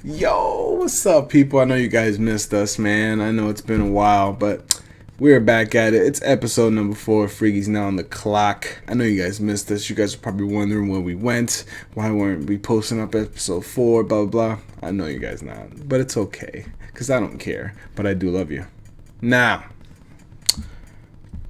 Yo, what's up, people? I know you guys missed us, man. I know it's been a while, but we're back at it. It's episode number 4. FrEaGy'S now on the clock. I know you guys missed us. You guys are probably wondering where we went. Why weren't we posting up episode 4, blah, blah, blah. I know you guys not, but it's okay, because I don't care, but I do love you. Now,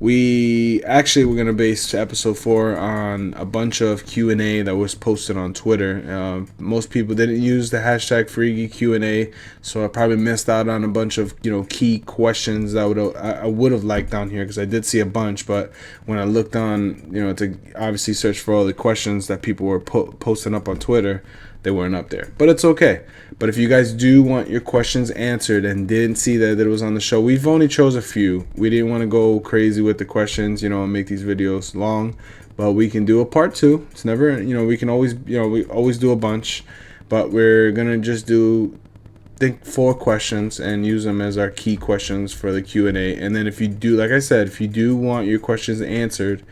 we're gonna base episode 4 on a bunch of Q&A that was posted on Twitter. Most people didn't use the hashtag FrEaGy Q&A, so I probably missed out on a bunch of key questions that I would have liked down here, because I did see a bunch. But when I looked on to obviously search for all the questions that people were posting up on Twitter, they weren't up there. But it's okay. But if you guys do want your questions answered and didn't see that it was on the show, we've only chose a few. We didn't want to go crazy with the questions, and make these videos long. But we can do a part 2. It's never, we can always, we always do a bunch. But we're going to just do, I think, 4 questions and use them as our key questions for the Q&A. And then if you do, like I said, if you do want your questions answered,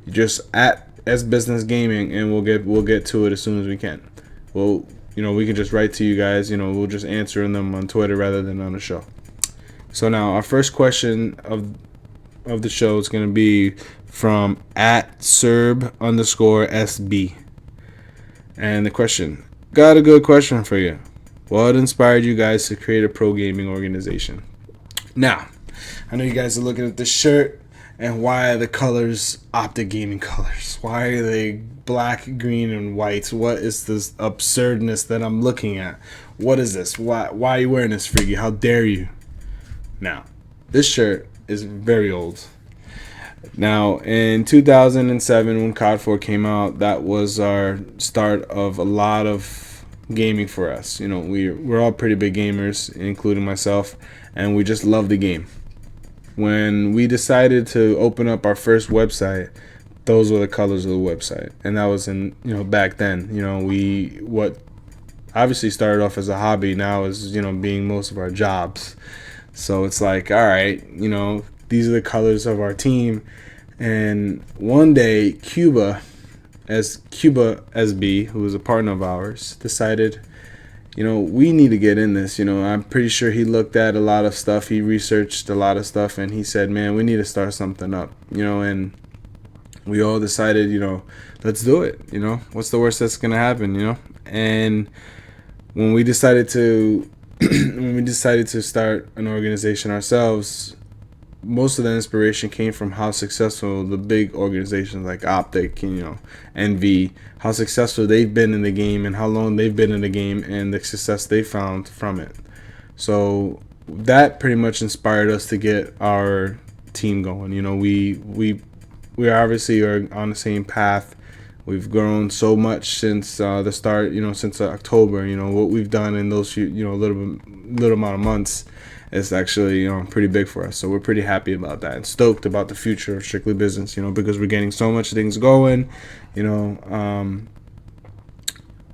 just at S Business Gaming, and we'll get to it as soon as we can. Well, we can just write to you guys. We'll just answer them on Twitter rather than on the show. So now our first question of the show is going to be from @Serb_SB. And the question, got a good question for you. What inspired you guys to create a pro gaming organization? Now, I know you guys are looking at this shirt. And why are the colors Optic Gaming colors? Why are they black, green, and white? What is this absurdness that I'm looking at? What is this? Why are you wearing this, FrEaGy? How dare you? Now, this shirt is very old. Now, in 2007, when COD 4 came out, that was our start of a lot of gaming for us. We're all pretty big gamers, including myself, and we just love the game. When we decided to open up our first website, those were the colors of the website, and that was in back then. What obviously started off as a hobby now is being most of our jobs. So it's like, all right, these are the colors of our team. And one day, Cuba SB, who was a partner of ours, decided, we need to get in this. I'm pretty sure he looked at a lot of stuff. He researched a lot of stuff, and he said, man, we need to start something up, and we all decided, let's do it. What's the worst that's going to happen, And when we decided to, start an organization ourselves, most of the inspiration came from how successful the big organizations like Optic, NV, how successful they've been in the game and how long they've been in the game and the success they found from it. So that pretty much inspired us to get our team going. We obviously are on the same path. We've grown so much since the start, since October. What we've done in those few, little amount of months is actually pretty big for us. So we're pretty happy about that and stoked about the future of Strictly Business, because we're getting so much things going. We're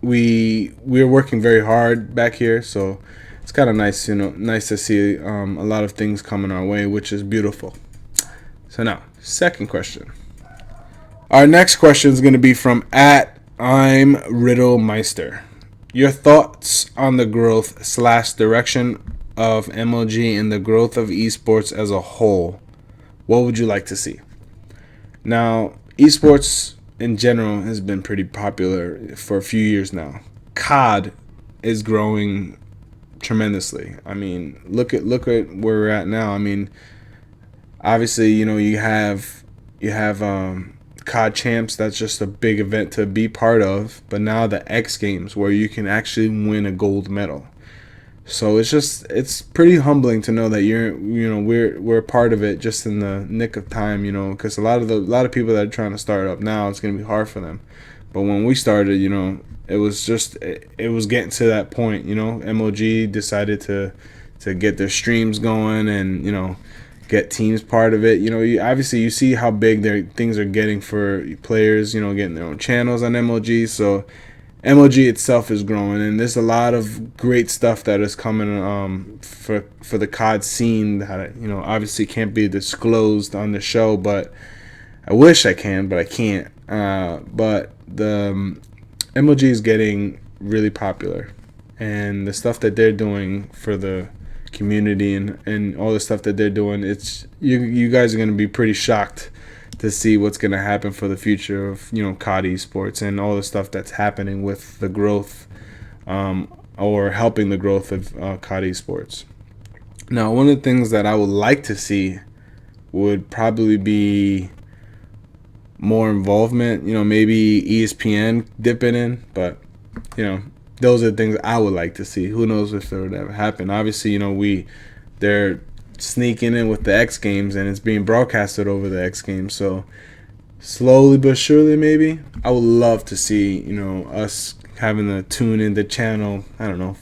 working very hard back here, so it's kind of nice, nice to see a lot of things coming our way, which is beautiful. So now, second question. Our next question is going to be from @I'mRiddleMeister. Your thoughts on the growth / direction of MLG and the growth of esports as a whole. What would you like to see? Now, esports in general has been pretty popular for a few years now. COD is growing tremendously. I mean, look at where we're at now. I mean, obviously, you have COD Champs. That's just a big event to be part of. But now the X Games, where you can actually win a gold medal. So it's pretty humbling to know that we're a part of it just in the nick of time, because a lot of people that are trying to start up now, it's gonna be hard for them. But when we started, it was getting to that point. MLG decided to get their streams going and get teams part of it. Obviously you see how big their things are getting for players. Getting their own channels on MLG. So MLG itself is growing, and there's a lot of great stuff that is coming for the COD scene that obviously can't be disclosed on the show, but I wish I can, but I can't. But the MLG is getting really popular, and the stuff that they're doing for the community and all the stuff that they're doing, it's you guys are going to be pretty shocked to see what's going to happen for the future of COD esports and all the stuff that's happening with the growth, or helping the growth of COD esports. Now, one of the things that I would like to see would probably be more involvement, maybe ESPN dipping in, but those are the things I would like to see. Who knows if it would ever happen. Obviously, they're sneaking in with the X Games, and it's being broadcasted over the X Games, so slowly but surely, maybe. I would love to see, us having to tune in the channel,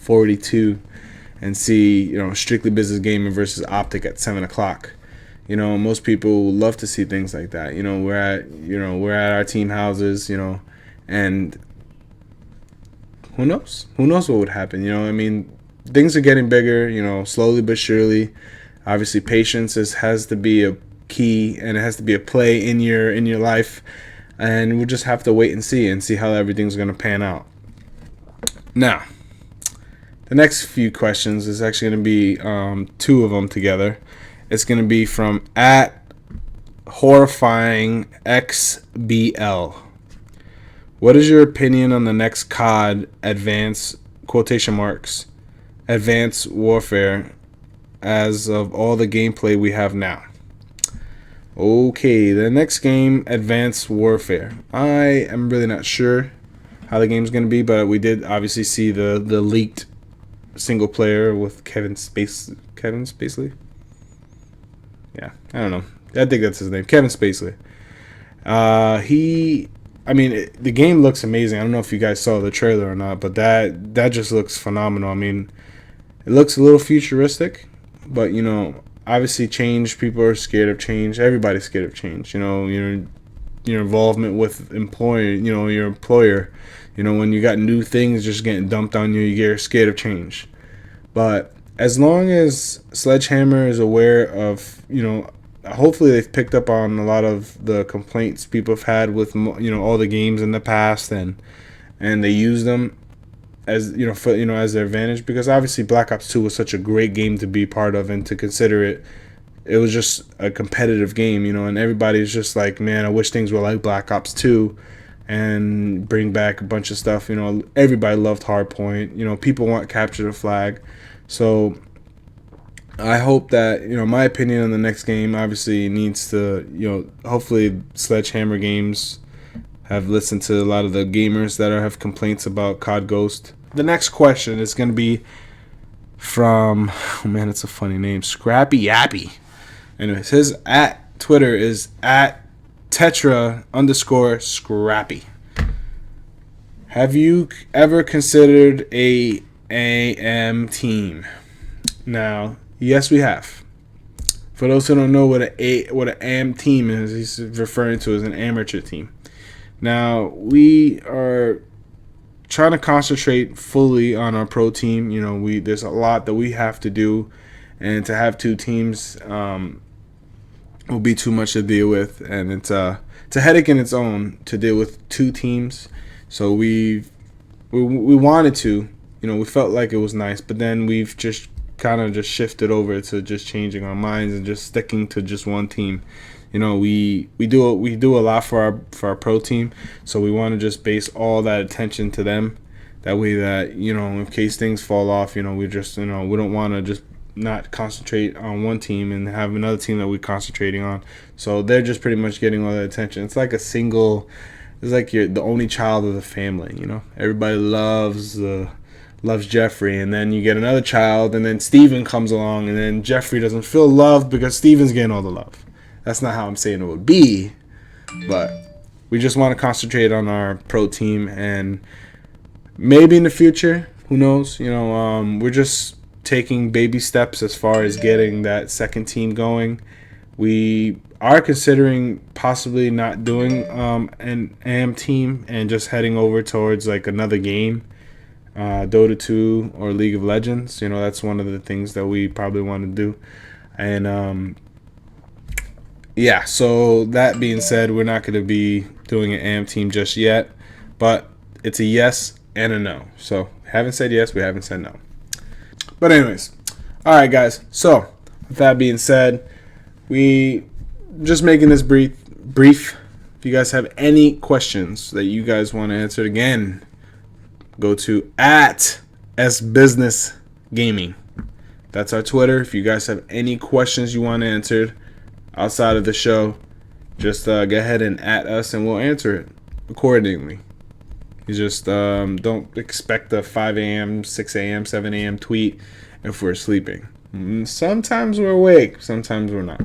42, and see, Strictly Business Gaming versus Optic at 7 o'clock. Most people would love to see things like that. We're at our team houses, and who knows? Who knows what would happen? Things are getting bigger, slowly but surely. Obviously, patience has to be a key, and it has to be a play in your life, and we'll just have to wait and see how everything's going to pan out. Now, the next few questions is actually going to be two of them together. It's going to be from @horrifyingxbl. What is your opinion on the next COD Advanced Advanced Warfare as of all the gameplay we have now? Okay, the next game, Advanced Warfare. I am really not sure how the game's going to be, but we did obviously see the leaked single player with Kevin Spacely? Yeah, I don't know. I think that's his name, Kevin Spacely. The game looks amazing. I don't know if you guys saw the trailer or not, but that just looks phenomenal. It looks a little futuristic, but obviously change. People are scared of change. Everybody's scared of change. Your involvement with your employer. When you got new things just getting dumped on you, you're scared of change. But as long as Sledgehammer is aware of, hopefully they've picked up on a lot of the complaints people have had with, all the games in the past, and they use them as, as their advantage, because obviously Black Ops 2 was such a great game to be part of and to consider it. It was just a competitive game, and everybody's just like, man, I wish things were like Black Ops 2 and bring back a bunch of stuff. Everybody loved Hardpoint. People want Capture the Flag. So I hope that, my opinion on the next game obviously needs to, hopefully Sledgehammer Games have listened to a lot of the gamers that have complaints about COD Ghost. The next question is going to be from, it's a funny name, Scrappy Yappy. Anyways, his Twitter is @Tetra_Scrappy. Have you ever considered a AM team? Now, yes, we have. For those who don't know what an AM team is, he's referring to as an amateur team. Now, we are trying to concentrate fully on our pro team. There's a lot that we have to do, and to have two teams will be too much to deal with, and it's a headache in its own to deal with two teams. So we wanted to, we felt like it was nice, but then we've just kind of just shifted over to just changing our minds and just sticking to just one team. We do a lot for our pro team, so we want to just base all that attention to them. That way, that in case things fall off, we just we don't want to just not concentrate on one team and have another team that we're concentrating on. So they're just pretty much getting all the attention. It's like it's like you're the only child of the family. Everybody loves Jeffrey, and then you get another child, and then Steven comes along, and then Jeffrey doesn't feel loved because Steven's getting all the love. That's not how I'm saying it would be, but we just want to concentrate on our pro team, and maybe in the future, who knows? We're just taking baby steps as far as getting that second team going. We are considering possibly not doing an AM team and just heading over towards like another game, Dota 2 or League of Legends. That's one of the things that we probably want to do. And yeah, so that being said, we're not going to be doing an AM team just yet, but it's a yes and a no. So Haven't said yes, we haven't said no. But anyways, all right, guys. So with that being said, we just making this brief. If you guys have any questions that you guys want to answer, again, go to @sbusinessgaming. That's our Twitter. If you guys have any questions you want answered outside of the show, just go ahead and @ us and we'll answer it accordingly. You just don't expect a 5 a.m., 6 a.m., 7 a.m. tweet if we're sleeping. Sometimes we're awake, sometimes we're not.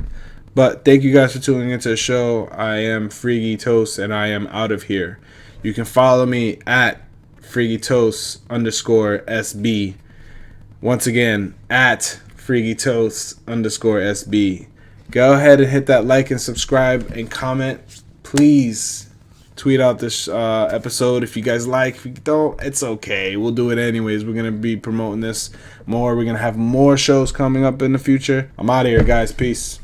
But thank you guys for tuning into the show. I am FrEaGy'S and I am out of here. You can follow me at FrEaGy'S_SB. Once again, at FrEaGy'S_SB. Go ahead and hit that like and subscribe and comment. Please tweet out this episode if you guys like. If you don't, it's okay. We'll do it anyways. We're going to be promoting this more. We're going to have more shows coming up in the future. I'm out of here, guys. Peace.